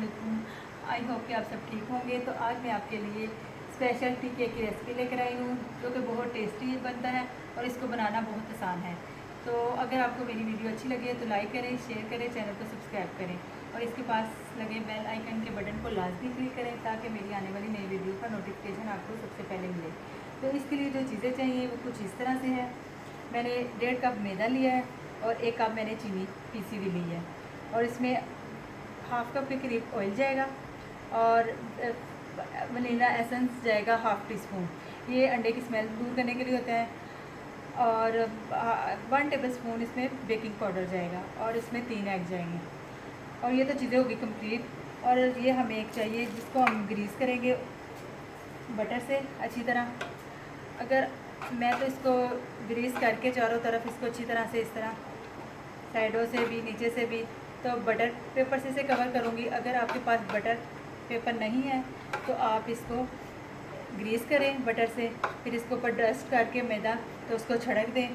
वालेकुम। I hope कि आप सब ठीक होंगे। तो आज मैं आपके लिए स्पेशल टी केक की रेसिपी लेकर आई हूँ जो कि बहुत टेस्टी बनता है और इसको बनाना बहुत आसान है। तो अगर आपको मेरी वीडियो अच्छी लगे तो लाइक करें, शेयर करें, चैनल को सब्सक्राइब करें और इसके पास लगे बेल आइकन के बटन को लाजमी क्लिक करें ताकि मेरी आने वाली नई वीडियो का नोटिफिकेशन आपको सबसे पहले मिले। तो इसके लिए जो चीज़ें चाहिए वो कुछ इस तरह से है। मैंने 1.5 कप मैदा लिया है और 1 कप मैंने चीनी पीसी हुई ली है और इसमें हाफ कप के करीब ऑयल जाएगा और वनीला एसेंस जाएगा हाफ टी स्पून। ये अंडे की स्मेल दूर करने के लिए होता है। और 1 टेबल स्पून इसमें बेकिंग पाउडर जाएगा और इसमें 3 एग जाएंगे। और ये तो चीज़ें होगी कंप्लीट। और ये हमें एक चाहिए जिसको हम ग्रीस करेंगे बटर से अच्छी तरह। अगर मैं तो इसको ग्रीस करके चारों तरफ इसको अच्छी तरह से इस तरह साइडों से भी नीचे से भी तो बटर पेपर से इसे कवर करूँगी। अगर आपके पास बटर पेपर नहीं है तो आप इसको ग्रीस करें बटर से, फिर इसके ऊपर डस्ट करके मैदा तो उसको छिड़क दें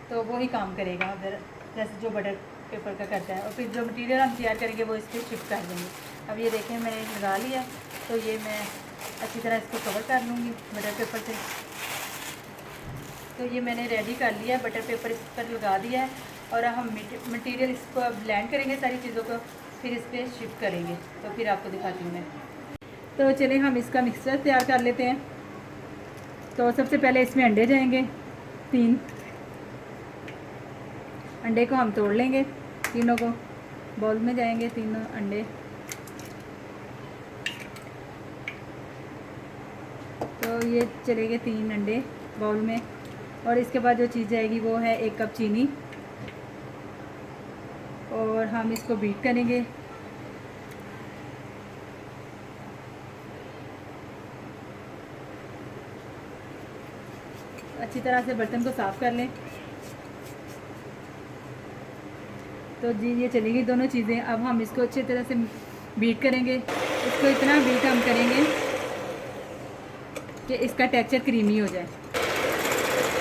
तो वो ही काम करेगा अगर जैसे जो बटर पेपर का करता है। और फिर जो मटेरियल हम तैयार करेंगे वो इस पर शिफ्ट कर देंगे। अब ये देखें मैंने लगा लिया तो ये मैं अच्छी तरह इसको कवर कर लूँगी बटर पेपर से। तो ये मैंने रेडी कर लिया, बटर पेपर इस पर लगा दिया है और हम मटेरियल इसको अब ब्लेंड करेंगे सारी चीज़ों को, फिर इस पर शिफ्ट करेंगे। तो फिर आपको दिखाती हूँ मैं। तो चलिए हम इसका मिक्सचर तैयार कर लेते हैं। तो सबसे पहले इसमें अंडे जाएंगे 3 अंडे को हम तोड़ लेंगे, तीनों को बाउल में जाएंगे तीनों अंडे। तो ये चलेंगे 3 अंडे बाउल में। और इसके बाद जो चीज़ जाएगी वो है 1 कप चीनी और हम इसको बीट करेंगे। अच्छी तरह से बर्तन को साफ़ कर लें। तो जी ये चलेगी दोनों चीज़ें। अब हम इसको अच्छी तरह से बीट करेंगे। इसको इतना बीट हम करेंगे कि इसका टेक्सचर क्रीमी हो जाए।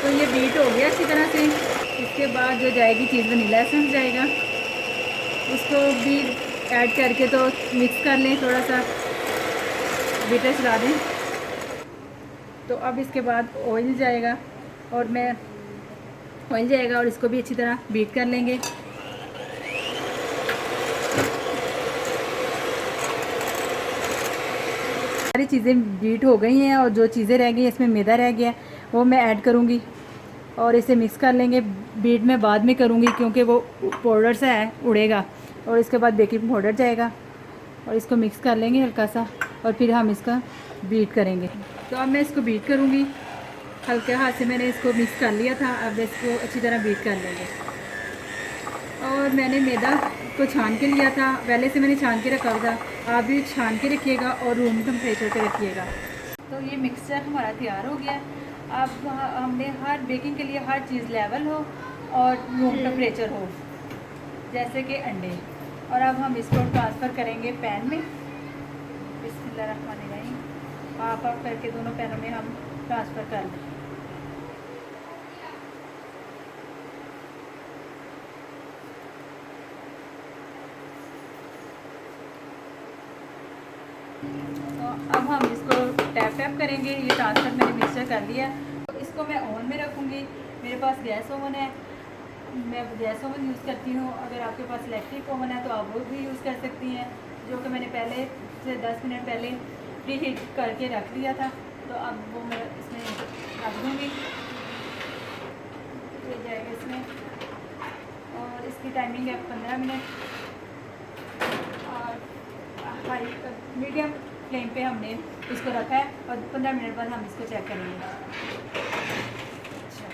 तो ये बीट हो गया अच्छी तरह से। इसके बाद जो जाएगी चीज़ वनीला एसेंस जाएगा, उसको भी ऐड करके तो मिक्स कर लें, थोड़ा सा बीटर चला दें। तो अब इसके बाद ऑयल जाएगा और इसको भी अच्छी तरह बीट कर लेंगे। सारी चीज़ें बीट हो गई हैं और जो चीज़ें रह गई इसमें मैदा रह गया वो मैं ऐड करूँगी और इसे मिक्स कर लेंगे। बीट में बाद में करूँगी क्योंकि वो पाउडर सा है उड़ेगा। और इसके बाद बेकिंग पाउडर जाएगा और इसको मिक्स कर लेंगे हल्का सा और फिर हम इसका बीट करेंगे। तो अब मैं इसको बीट करूँगी, हल्के हाथ से मैंने इसको मिक्स कर लिया था। अब इसको अच्छी तरह बीट कर लेंगे। और मैंने मैदा को छान के लिया था, पहले से मैंने छान के रखा हुआ था। आप भी छान के रखिएगा और रूम टेम्परेचर पे रखिएगा। तो ये मिक्सचर हमारा तैयार हो गया। अब हमने हर बेकिंग के लिए हर चीज़ लेवल हो और रूम टेम्परेचर हो, जैसे कि अंडे। और अब हम इसको ट्रांसफ़र करेंगे पैन में। बिस्मिल्लाहिर्रहमानिर्रहीम। हाफ हाफ करके दोनों पैनों में हम ट्रांसफ़र कर लें। तो अब हम इसको टैप टैप करेंगे। ये ट्रांसफ़र मैंने मिक्सचर कर लिया। तो इसको मैं ओवन में रखूँगी। मेरे पास गैस ओवन है, मैं गैस ओवन यूज़ करती हूँ। अगर आपके पास इलेक्ट्रिक ओवन है तो आप वो भी यूज़ कर सकती हैं, जो कि मैंने पहले से 10 मिनट पहले प्री हीट करके रख लिया था। तो अब वो मैं इसमें रख दूँगी, ये जाएगा इसमें। और इसकी टाइमिंग है 15 मिनट और हाई मीडियम फ्लेम पे हमने इसको रखा है और 15 मिनट बाद हम इसको चेक करेंगे। अच्छा,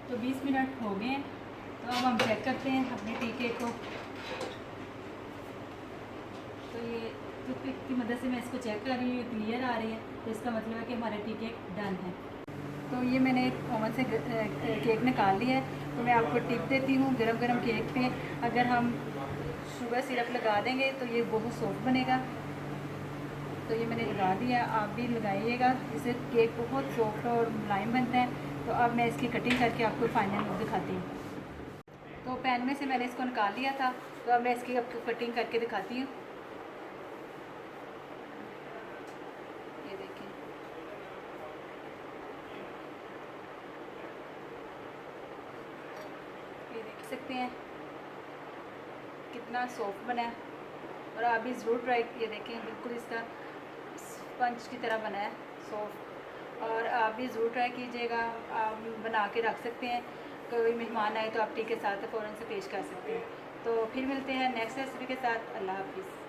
तो 20 मिनट हो गए। तो अब हम चेक करते हैं अपने टीके को। तो ये टूथपिक की मदद से मैं इसको चेक कर रही हूँ, क्लियर आ रही है, तो इसका मतलब है कि हमारे टीके डन है। तो ये मैंने ओवन से केक निकाल लिया है। तो मैं आपको टिप देती हूँ, गरम गरम केक पे अगर हम शुगर सिरप लगा देंगे तो ये बहुत सॉफ्ट बनेगा। तो ये मैंने लगा दिया, आप भी लगाइएगा, इससे केक बहुत सॉफ्ट और मुलायम बनता है। तो अब मैं इसकी कटिंग करके आपको फाइनल लुक दिखाती हूँ। तो पैन में से मैंने इसको निकाल लिया था। तो अब मैं इसकी आपको कटिंग करके दिखाती हूँ। सकते हैं कितना सॉफ्ट बना है। और आप भी ज़रूर ट्राई किए देखें, बिल्कुल इसका स्पंज की तरह बना है, सॉफ्ट। और आप भी ज़रूर ट्राई कीजिएगा, आप बना के रख सकते हैं, कोई मेहमान आए तो आप टी के साथ फ़ौरन से पेश कर सकते हैं। तो फिर मिलते हैं नेक्स्ट रेसिपी के साथ। अल्लाह हाफिज़।